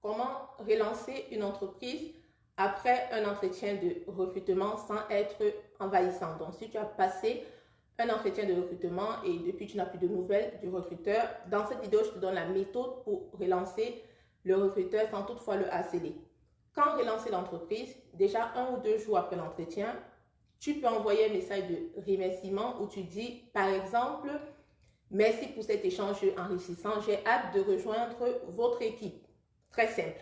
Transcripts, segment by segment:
comment relancer une entreprise après un entretien de recrutement sans être envahissant. Donc, si tu as passé un entretien de recrutement et depuis tu n'as plus de nouvelles du recruteur, dans cette vidéo, je te donne la méthode pour relancer le recruteur sans toutefois le harceler. Quand relancer l'entreprise, déjà 1 ou 2 jours après l'entretien, tu peux envoyer un message de remerciement où tu dis, par exemple, merci pour cet échange enrichissant, j'ai hâte de rejoindre votre équipe. Très simple.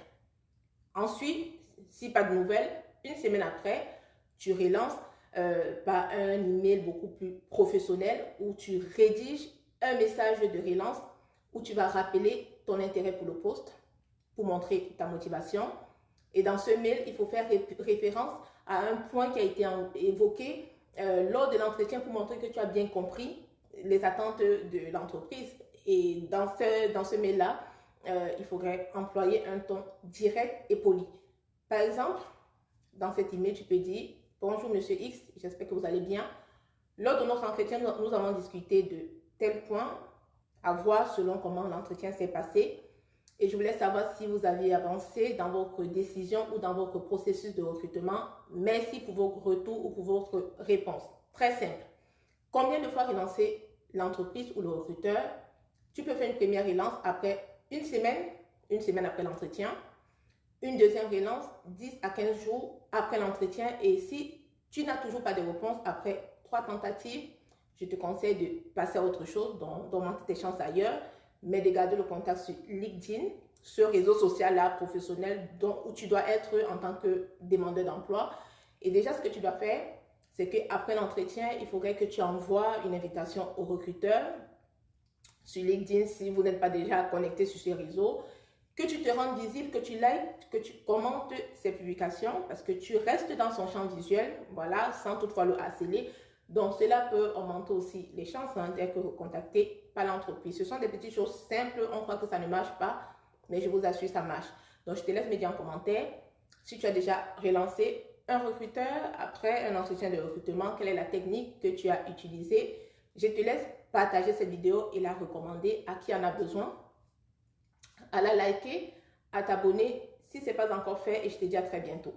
Ensuite, si pas de nouvelles, une semaine après, tu relances par un email beaucoup plus professionnel où tu rédiges un message de relance où tu vas rappeler ton intérêt pour le poste pour montrer ta motivation. Et dans ce mail, il faut faire référence à un point qui a été évoqué lors de l'entretien pour montrer que tu as bien compris les attentes de l'entreprise. Et dans ce mail-là, il faudrait employer un ton direct et poli. Par exemple, dans cet email, tu peux dire « Bonjour Monsieur X, j'espère que vous allez bien. Lors de notre entretien, nous avons discuté de tel point, à voir selon comment l'entretien s'est passé. Et je voulais savoir si vous aviez avancé dans votre décision ou dans votre processus de recrutement. Merci pour vos retours ou pour votre réponse. » Très simple. Combien de fois relancer l'entreprise ou le recruteur? Tu peux faire une première relance après une semaine après l'entretien. Une deuxième relance 10 à 15 jours après l'entretien. Et si tu n'as toujours pas de réponse après 3 tentatives, je te conseille de passer à autre chose, d'augmenter tes chances ailleurs, mais de garder le contact sur LinkedIn, ce réseau social-là professionnel où tu dois être en tant que demandeur d'emploi. Et déjà, ce que tu dois faire, c'est qu'après l'entretien, il faudrait que tu envoies une invitation au recruteur sur LinkedIn si vous n'êtes pas déjà connecté sur ces réseaux, que tu te rendes visible, que tu likes, que tu commentes ses publications parce que tu restes dans son champ visuel, voilà, sans toutefois le harceler. Donc, cela peut augmenter aussi les chances d'être recontacté par l'entreprise. Ce sont des petites choses simples, on croit que ça ne marche pas, mais je vous assure, ça marche. Donc, je te laisse me dire en commentaire si tu as déjà relancé un recruteur après un entretien de recrutement, quelle est la technique que tu as utilisée. Je te laisse partager cette vidéo et la recommander à qui en a besoin, à la liker, à t'abonner si ce n'est pas encore fait et je te dis à très bientôt.